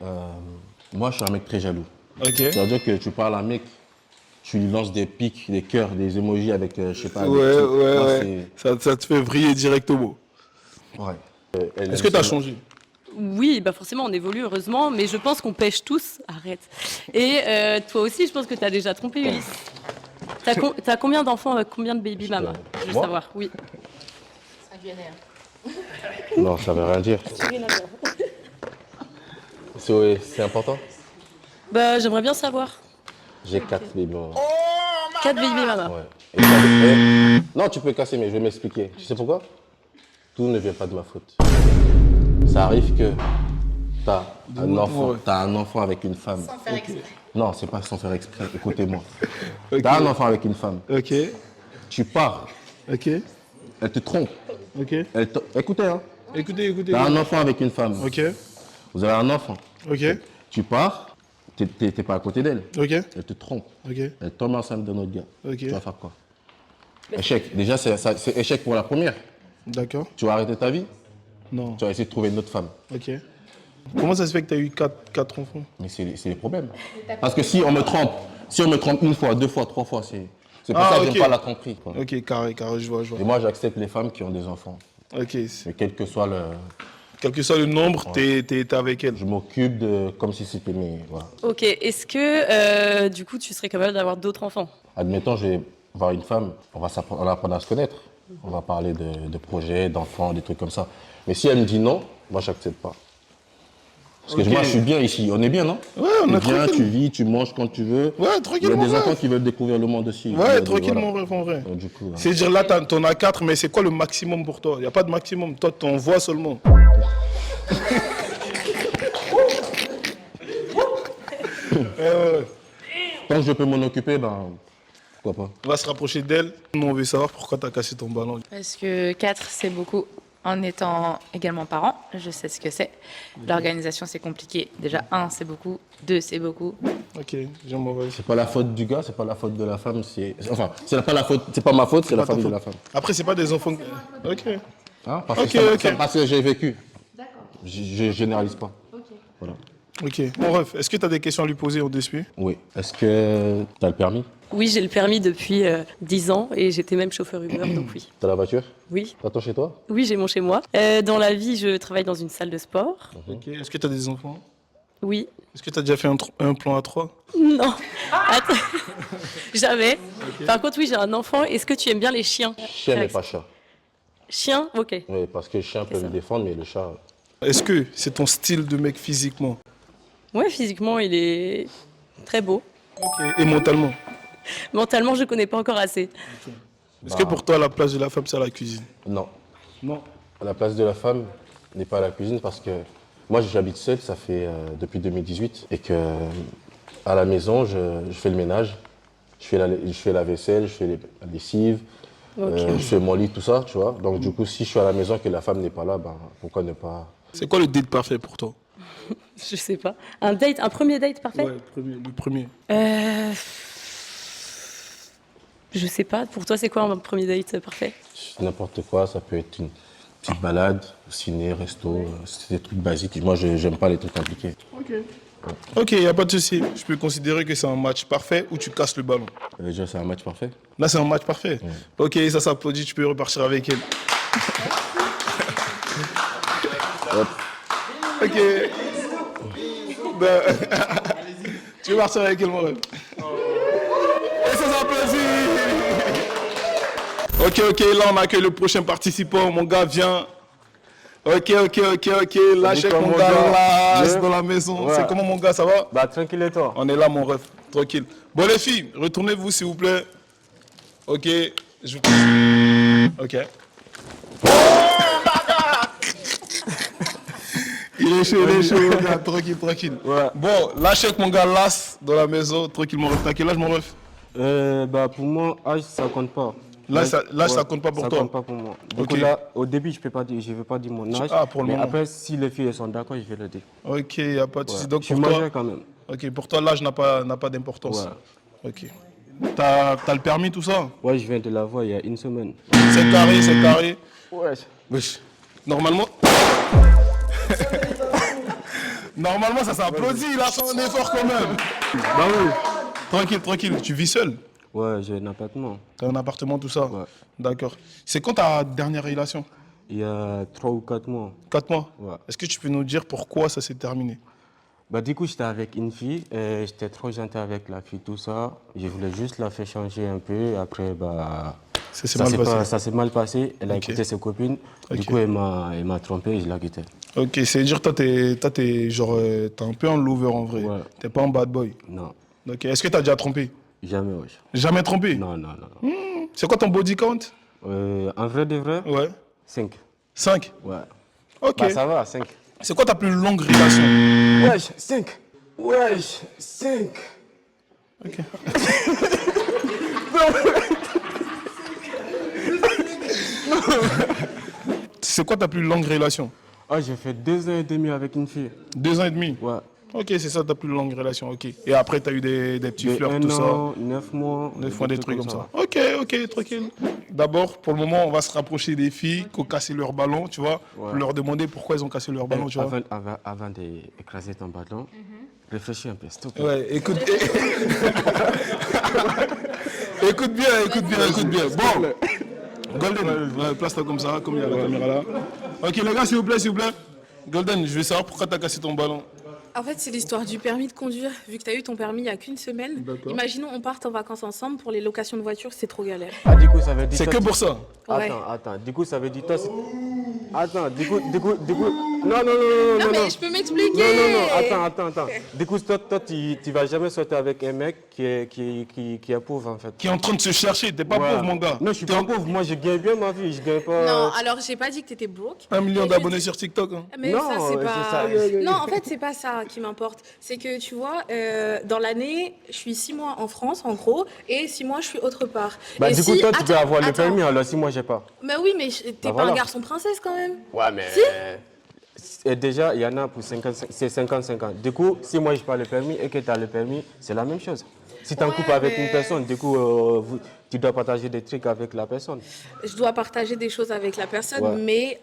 moi, je suis un mec très jaloux. Ok. C'est-à-dire que tu parles à un mec, tu lui lances des pics, des cœurs, des emojis avec, je sais pas... Ouais. Ça te fait vriller directement. Ouais. Est-ce que t'as changé? Oui, bah forcément, on évolue, heureusement, mais je pense qu'on pêche tous. Arrête. Et toi aussi, je pense que t'as déjà trompé Ulysse. T'as combien d'enfants avec combien de baby mama? Je veux Moi savoir, oui. Non, ça veut rien dire. C'est important? Bah, j'aimerais bien savoir. J'ai 4 baby mamas. 4 baby mama. Ouais. Non, tu peux casser, mais je vais m'expliquer. Tu sais pourquoi? Tout ne vient pas de ma faute. Ça arrive que t'as un enfant avec une femme. Sans faire exprès. Non, c'est pas sans faire exprès, écoutez-moi. T'as un enfant avec une femme. Ok. Tu pars. Ok. Elle te trompe. Ok. Écoutez, hein. Écoutez. T'as un enfant avec une femme. Ok. Vous avez un enfant. Ok. Tu pars, t'es pas à côté d'elle. Ok. Elle te trompe. Ok. Elle tombe enceinte d'un autre gars. Ok. Tu vas faire quoi? Échec. Déjà, c'est échec pour la première. D'accord. Tu vas arrêter ta vie? Non. Tu vas essayer de trouver une autre femme. Ok. Comment ça se fait que tu as eu 4 enfants? Mais c'est les problèmes. Parce que si on me trompe une fois, 2 fois, 3 fois, c'est pour ça que j'aime pas la tromperie. Quoi. Ok, carré, je vois. Et moi, j'accepte les femmes qui ont des enfants. Ok. Mais quel que soit le... Quel que soit le nombre, t'es avec elle. Je m'occupe comme si c'était mes... Voilà. Ok, est-ce que du coup tu serais capable d'avoir d'autres enfants? Admettons, je vais voir une femme, on va apprendre à se connaître. On va parler de projets, d'enfants, des trucs comme ça. Mais si elle me dit non, moi, j'accepte pas. Parce que moi, je suis bien ici. On est bien, non? Ouais, on est tranquille. Tu vis, tu manges quand tu veux. Ouais, tranquillement. Il y a des enfants qui veulent découvrir le monde aussi. Ouais, tranquillement, en vrai. Du coup, c'est-à-dire là, t'en as 4, mais c'est quoi le maximum pour toi? Il n'y a pas de maximum. Toi, t'en vois seulement. Tant que je peux m'en occuper, ben, pourquoi pas. On va se rapprocher d'elle. Nous, on veut savoir pourquoi t'as cassé ton ballon. Parce que 4, c'est beaucoup. En étant également parent, je sais ce que c'est. L'organisation, c'est compliqué. Déjà, 1, c'est beaucoup. 2, c'est beaucoup. Ok, j'aime mauvais. C'est pas la faute du gars, c'est pas la faute de la femme. Enfin, c'est pas la faute, c'est pas ma faute, c'est la femme de la femme. Après, c'est pas des enfants. Ok. Hein, parce que j'ai vécu. D'accord. Je généralise pas. Ok. Voilà. Ok. Mon ref, est-ce que tu as des questions à lui poser au début? Oui. Est-ce que tu as le permis? Oui, j'ai le permis depuis 10 ans et j'étais même chauffeur Uber, donc oui. T'as la voiture? Oui. T'as ton chez toi? Oui, j'ai mon chez moi. Dans la vie, je travaille dans une salle de sport. Ok. Est-ce que tu as des enfants? Oui. Est-ce que tu as déjà fait un plan à 3? Non. Attends. Jamais. Okay. Par contre, oui, j'ai un enfant. Est-ce que tu aimes bien les chiens? Chien, mais pas chat. Chien? Ok. Oui, parce que le chien peut me défendre, mais le chat... Est-ce que c'est ton style de mec physiquement? Ouais, physiquement, il est très beau. Ok. Et mentalement? Mentalement, je connais pas encore assez. Okay. Est-ce que pour toi, la place de la femme, c'est à la cuisine? Non. Non. La place de la femme n'est pas à la cuisine parce que moi, j'habite seul, ça fait depuis 2018. Et que à la maison, je fais le ménage, je fais la vaisselle, je fais la lessive, je fais mon lit, tout ça, tu vois. Donc du coup, si je suis à la maison et que la femme n'est pas là, ben, pourquoi ne pas... C'est quoi le date parfait pour toi? Je sais pas. Un premier date parfait? Ouais, le premier. Je sais pas. Pour toi, c'est quoi un premier date parfait? N'importe quoi, ça peut être une petite balade, ciné, resto, c'est des trucs basiques. Moi, j'aime pas les trucs compliqués. Ok. Ok, il n'y a pas de souci. Je peux considérer que c'est un match parfait ou tu casses le ballon. Déjà, c'est un match parfait. Là, c'est un match parfait. Ouais. Ok, ça s'applaudit, tu peux repartir avec elle. Ok. Ben, tu veux partir avec elle, mon rêve? Et ça s'applaudit. Ok, là, on accueille le prochain participant. Mon gars, viens. Ok. Lâchez mon gars là, dans la maison. Ouais. C'est comment, mon gars, ça va? Bah, tranquille et toi? On est là, mon ref, tranquille. Bon, les filles, retournez-vous, s'il vous plaît. Ok, je vous... Ok. Il est chaud, gars, tranquille. Ouais. Bon, lâchez mon gars Las dans la maison, tranquillement. T'as quel âge, mon ref? Bah, pour moi, âge, ça compte pas. Là, ça compte pas pour ça toi. compte pas pour moi. Du Ok. coup, là, au début, je ne veux pas dire mon âge. Ah, pour le mais moment. après, si les filles elles sont d'accord, je vais le dire. Ok, il n'y a pas de souci. Ouais. Donc, Je suis pour toi, majeur quand même. ok, pour toi, l'âge n'a pas d'importance. Ouais. Ok. T'as le permis, tout ça? Ouais, je viens de l'avoir il y a une semaine. C'est carré, c'est carré. Ouais. Wesh. Normalement. Normalement, ça s'applaudit, il a fait un effort quand même. Bah oui. Tranquille, tranquille. Tu vis seul? Ouais, j'ai un appartement. T'as un appartement, tout ça? Ouais. D'accord. C'est quand ta dernière relation? Il y a 3 ou 4 mois. 4 mois? Ouais. Est-ce que tu peux nous dire pourquoi ça s'est terminé? Bah, du coup, j'étais avec une fille, et j'étais trop gentil avec la fille, tout ça. Je voulais juste la faire changer un peu. Après, bah, ça s'est mal passé. Elle a Ok. écouté ses copines. Du Ok. coup, elle m'a trompé et je l'ai quitté. Ok, c'est-à-dire toi, t'es genre, t'es un peu un lover en vrai. Ouais. T'es pas un bad boy. Non. Ok, est-ce que t'as déjà trompé? Jamais, ouais. Jamais trompé? Non, non, non. C'est quoi ton body count? En vrai de vrai? Ouais. 5. 5? Ouais. Ok. Bah, ça va, 5. C'est quoi ta plus longue relation? Wesh, 5. Wesh, 5. Ok. C'est quoi ta plus longue relation? Ah, j'ai fait 2 ans et demi avec une fille. 2 ans et demi? Ouais. Ok, c'est ça ta plus longue relation, ok. Et après, t'as eu des petits De flirts, 1 tout an, ça? 9 mois. 9 mois, des trucs comme ça. Ok, ok, tranquille. D'abord, pour le moment, on va se rapprocher des filles qui ont cassé leur ballon, tu vois, Ouais. pour leur demander pourquoi elles ont cassé leur ballon, tu vois. Avant d'écraser ton ballon, réfléchis un peu, s'il te plaît. Ouais, écoute. Écoute bien, écoute bien, écoute bien. Bon, Golden, ouais, place-toi comme ça, comme il y a la caméra là. Ok, les gars, s'il vous plaît, s'il vous plaît. Golden, je veux savoir pourquoi t'as cassé ton ballon. En fait, c'est l'histoire du permis de conduire. Vu que tu as eu ton permis il n'y a qu'une semaine, D'accord. imaginons on parte en vacances ensemble pour les locations de voitures, c'est trop galère. Ah, du coup, ça veut dire. C'est que pour ça? Ouais. Attends. Du coup, ça veut dire toi. Attends, du coup. Non, Non, mais je peux m'expliquer. Non, attends. Du coup, toi, tu vas jamais sortir avec un mec qui est pauvre, en fait. Qui est en train de se chercher, t'es pas Ouais. pauvre, mon gars. Non, je suis pas pauvre. Moi, je gagne bien ma vie. Je gagne pas. Non, alors j'ai pas dit que t'étais broke. 1 million Mais d'abonnés sur TikTok. Hein. Mais Non, ça, c'est c'est pas. ça. Non, en fait, c'est pas ça qui m'importe. C'est que tu vois, dans l'année, je suis 6 mois en France, en gros, et 6 mois, je suis autre part. Bah, Et du coup, si- toi, tu peux Attends, avoir le attends. permis, alors si moi, j'ai pas. Mais oui, mais t'es Bah, pas voilà. un garçon princesse quand même. Ouais, mais. Et déjà, il y en a pour 50, c'est 50-50. Du coup, si moi, je n'ai pas le permis et que tu as le permis, c'est la même chose. Si tu es en couple avec une personne, du coup, tu dois partager des trucs avec la personne. Je dois partager des choses avec la personne, Ouais. mais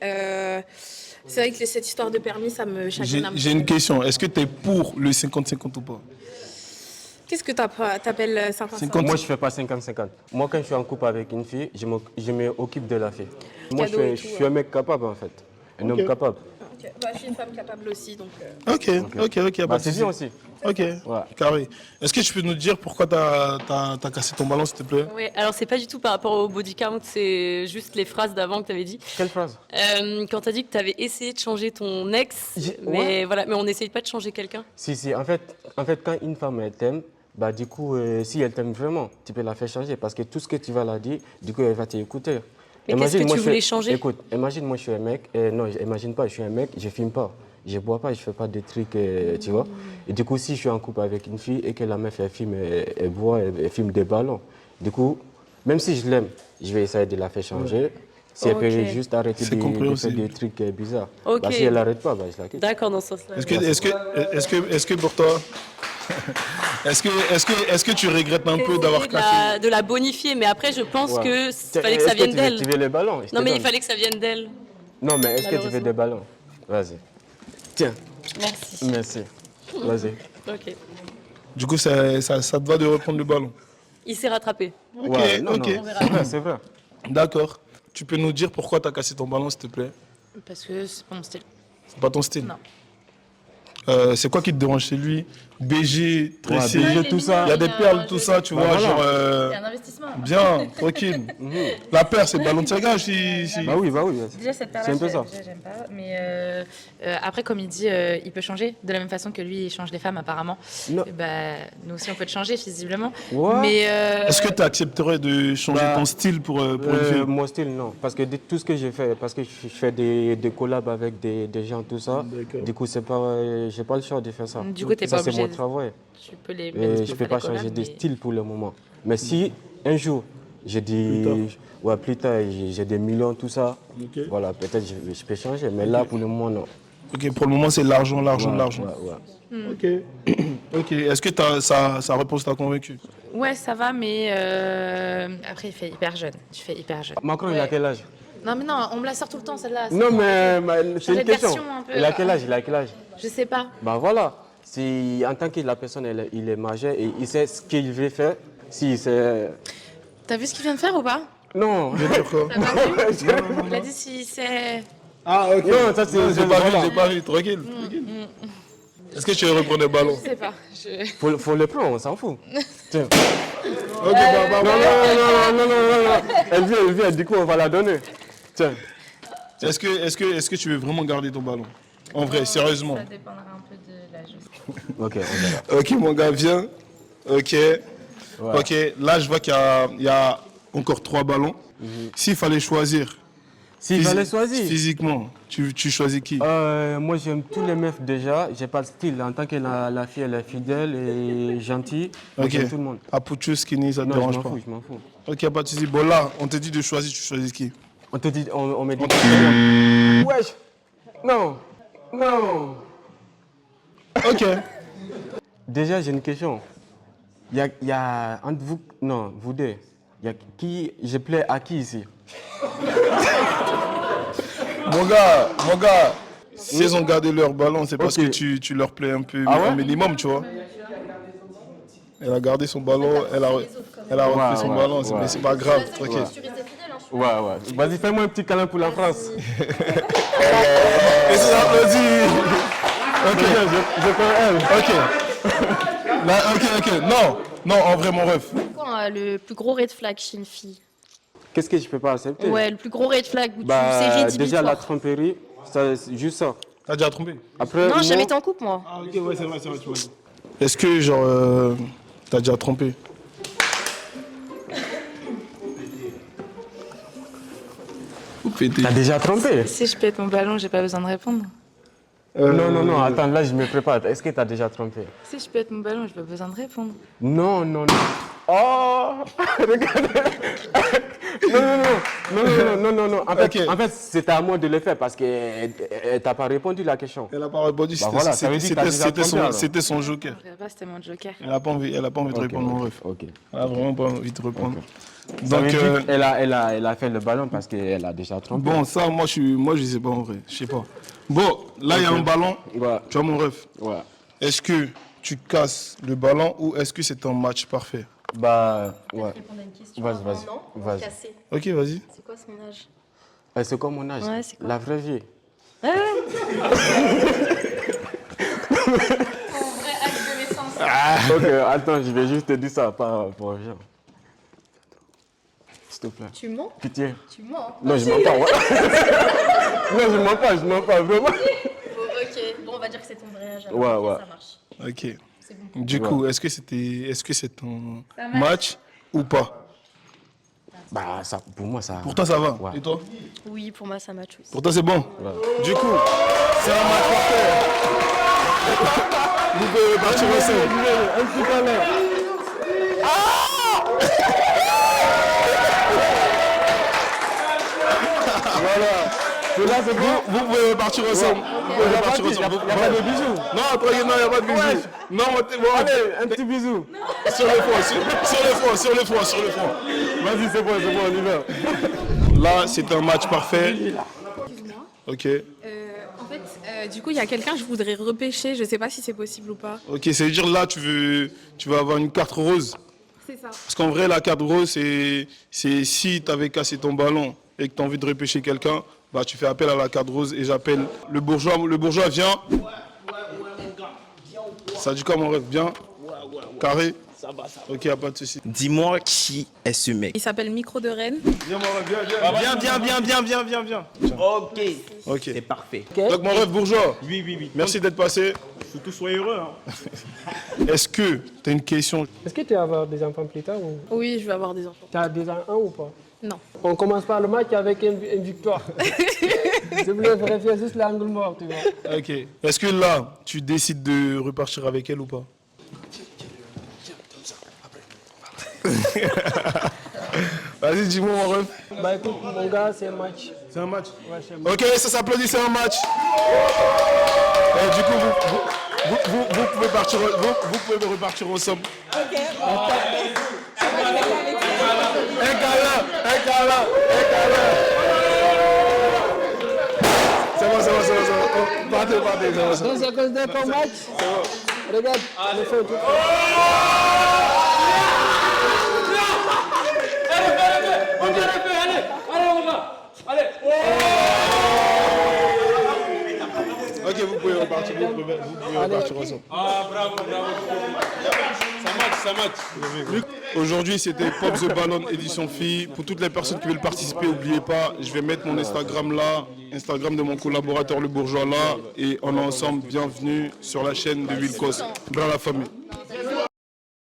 c'est vrai que cette histoire de permis, ça me chagrine un peu. J'ai une question. Est-ce que t'es pour le 50-50 ou pas? Qu'est-ce que t'appelles 50-50? Moi, je ne fais pas 50-50. Moi, quand je suis en couple avec une fille, je m'occupe de la fille. Moi, Cadeau et je tout, suis un mec capable, en fait. Un homme capable. Ok. Bah, je suis une femme capable aussi, donc. Ok, y a pas Bah, de c'est souci. bien aussi. Ok, carré. Est-ce que tu peux nous dire pourquoi t'as cassé ton ballon, s'il te plaît? Ouais, alors c'est pas du tout par rapport au body count, c'est juste les phrases d'avant que tu avais dit. Quelle phrase? Quand tu as dit que tu avais essayé de changer ton ex, mais Ouais. voilà, mais on n'essaye pas de changer quelqu'un. Si. En fait, quand une femme, elle t'aime, bah, du coup, si elle t'aime vraiment, tu peux la faire changer parce que tout ce que tu vas la dire, du coup, elle va t'écouter. Mais qu'est-ce que moi, tu je voulais suis- changer? Écoute, imagine, moi, je suis un mec. Non, imagine pas, je suis un mec, je filme pas. Je bois pas, je fais pas de trucs, tu vois. Et du coup, si je suis en couple avec une fille et que la meuf, elle filme, elle boit, elle filme des ballons, du coup, même si je l'aime, je vais essayer de la faire changer. Si elle peut Ok. juste arrêter de faire compréhensible. des trucs bizarres. Ok. Bah, si elle n'arrête pas, bah, je la quitte. D'accord, dans ce sens-là. Est-ce que pour toi, est-ce que tu regrettes un peu d'avoir cassé? De la bonifier, mais après, je pense Ouais. que Tiens, fallait que ça est-ce vienne tu d'elle. veux les ballons? Je te Non, mais il donne. fallait que ça vienne d'elle. Non, mais est-ce que tu veux Malheureusement. des ballons? Vas-y. Tiens. Merci. Merci. Vas-y. Ok. Du coup, ça te va de reprendre le ballon? Il s'est rattrapé. Ok, Ouais, non, ok. non. C'est vrai, c'est vrai. D'accord. Tu peux nous dire pourquoi t'as cassé ton ballon, s'il te plaît? Parce que c'est pas mon style. C'est pas ton style? Non. C'est quoi qui te dérange chez lui? BG, tressé, BG, tout ça. il y a des perles, tout ça, tu Bah vois, voilà. genre... C'est un investissement. Bien, tranquille. La paire, c'est le ballon de tirage. Bah oui, vas-y. Déjà, cette C'est un peu ça. paire-là, j'aime pas. Mais après, comme il dit, il peut changer de la même façon que lui, il change les femmes, apparemment. Non. Et bah, nous aussi, on peut te changer, visiblement. Ouais. Mais Est-ce que tu accepterais de changer Bah, ton style pour une fille? Mon style, non. Parce que tout ce que j'ai fait, parce que je fais des collabs avec des gens, tout ça. Du coup, c'est pas, j'ai pas le choix de faire ça. Du coup, t'es ça, pas c'est obligé mon de- travail. tu peux les. Et je peux pas changer de style pour le moment. Mais si un jour, J'ai dit, ouais, plus tard, j'ai des millions, tout ça. Ok. Voilà, peut-être je peux changer, mais là, pour le moment, non. Ok, pour le moment, c'est l'argent, l'argent, Ouais, l'argent. Ok. Ok. Est-ce que sa réponse t'a convaincu? Ouais, ça va, mais après, il fait hyper jeune. Tu fais hyper jeune. Macron, il a quel âge? Non, mais non, on me la sort tout le temps, celle-là. Non, mais c'est Changer une de question. version un peu. Il a quel âge? Il a quel âge? Je sais pas. Bah voilà. Si, en tant que la personne, il est majeur et il sait ce qu'il veut faire, si c'est... T'as vu ce qu'il vient de faire ou pas? Non. T'as pas vu? Il a dit si c'est... Ah, ok. Non, ça c'est... J'ai pas vu, tranquille. Est-ce que tu veux reprendre le ballon? Je sais pas. Faut le prendre, on s'en fout. Tiens. Ok, bah, Non. Elle vient, du coup, on va la donner. Tiens. Est-ce que tu veux vraiment garder ton ballon? En vrai, sérieusement. Ça dépendra un peu de l'âge. Ok, on verra. Ok, mon gars, viens. Ok. Ouais. Ok, là, je vois qu'il y a encore 3 ballons. S'il fallait choisir. S'il fallait choisir. Physiquement, tu choisis qui? Moi, j'aime tous les meufs déjà. J'ai pas de style. En tant que la fille, elle est fidèle et gentille. Ok. J'aime tout le monde. Apuchu, skinny, ça te Non, dérange je m'en pas? fous, je m'en fous. Ok, pas de soucis. Bon, là, on te dit de choisir, tu choisis qui? On te dit, on me dit. Wesh. Non. Ok. Déjà, j'ai une question. Il y a entre vous, non, vous deux, il y a qui, je plais à qui ici? Mon gars, s'ils ont gardé leur ballon, c'est parce que tu leur plais un peu, Ah ouais? un minimum, tu vois. Elle a gardé son ballon, elle a repris son ballon, mais c'est pas grave, tranquille. Ouais. Vas-y, fais-moi un petit câlin pour la France. Et c'est applaudi. Ok, je prends elle. Ok. Là, ok. Non, en vrai, mon ref. Quoi, le plus gros red flag chez une fille? Qu'est-ce que je peux pas accepter? Ouais, le plus gros red flag où c'est rédhibitoire. Déjà, la tromperie, c'est juste ça. T'as déjà trompé? Après, Non, j'ai jamais été en couple, moi. Ah, ok, ouais, c'est vrai, tu vois. Est-ce que, genre, t'as déjà trompé? T'as déjà trompé? Si je pète mon ballon, j'ai pas besoin de répondre. Non, attends, là, je me prépare. Est-ce que t'as déjà trompé? Si je pète mon ballon, j'ai pas besoin de répondre. Non. Oh! Regardez! Non. En fait, c'était à moi de le faire parce qu'elle t'a pas répondu à la question. Elle a pas répondu, Bah voilà, ça veut dire que t'as déjà trompé, alors. c'était son joker. C'était mon joker. Elle a pas envie de répondre, mon ref. Ok. Elle a vraiment pas envie de répondre. Ça Donc, veut dire qu'elle a fait le ballon parce qu'elle a déjà trompé. bon, ça, moi, je sais pas en vrai. Je sais pas. Bon, là, il y a un ballon. Ouais. Tu vois, mon ref. Ouais. Est-ce que tu casses le ballon ou est-ce que c'est un match parfait? Bah, ouais. Répondre à une question. Vas-y. Cassé. Ok, vas-y. C'est quoi son âge? C'est quoi mon âge? Ouais, c'est quoi? La vraie vie. Ouais. Ok, attends, je vais juste te dire ça, pas pour rien. S'il te plaît. Tu mens? Pitié. Tu mens? Non, je mens pas, ouais. Non, je mens pas, vraiment. Ok, bon, on va dire que c'est ton vrai âge. alors. Ouais. Ok, ça marche. Ok. C'est bon. Du coup, est-ce que c'est un match ou pas? Bah, ça, pour moi, ça... Pour toi, ça va. Ouais. Et toi? Oui, pour moi, ça match aussi. Pour toi, c'est bon. Ouais. Du coup, c'est un match parfait. Vous pouvez partir ensemble. Un petit câlin. Voilà. Et là, c'est bon. Vous pouvez partir ensemble. Vous pouvez partir Il n'y a ensemble. pas de bisous. Non, tranquille, non, il n'y a pas de bisous. Non, Allez, un petit bisou. sur le front. Vas-y, c'est bon, on y va. Là, c'est un match parfait. Ok. En fait, du coup, il y a quelqu'un, je voudrais repêcher. Je sais pas si c'est possible ou pas. Ok, ça veut dire là, tu veux avoir une carte rose. C'est ça. Parce qu'en vrai, la carte rose, c'est si tu avais cassé ton ballon et que tu as envie de repêcher quelqu'un, bah, tu fais appel à la carte rose et j'appelle le bourgeois. Le bourgeois vient. Ça dit quoi, mon rêve? Bien. Carré. Ok, pas de souci. Dis-moi qui est ce mec. Il s'appelle Micro de Rennes. Viens, mon rêve, viens. Ok. Ok. C'est parfait. Donc, mon rêve bourgeois. Oui. Merci d'être passé. Surtout soyez heureux. Est-ce que tu as une question? Est-ce que tu vas avoir des enfants plus tard ou... Oui, je vais avoir des enfants. Tu as déjà un ou pas? Non. On commence par le match avec une victoire. Je voulais vérifier juste l'angle mort, tu vois. Ok. Est-ce que là, tu décides de repartir avec elle ou pas? Vas-y, dis-moi mon ref. Bah écoute, mon gars, c'est un match. C'est un match. Ouais, c'est un match. Ok, ça s'applaudit, c'est un match. Du coup, vous pouvez partir, vous pouvez repartir ensemble. Ok. Un câlin. C'est bon. Oh, partez, c'est bon. Donc, c'est à cause d'un bon match. Regarde, le feu. Ok, vous pouvez repartir, ensemble. Ah, bravo. Ça match. Aujourd'hui, c'était Pop the Ballon édition filles. Pour toutes les personnes qui veulent participer, n'oubliez pas, je vais mettre mon Instagram là, Instagram de mon collaborateur le bourgeois là, et on est ensemble. Bienvenue sur la chaîne de Wilkos. Bra la famille.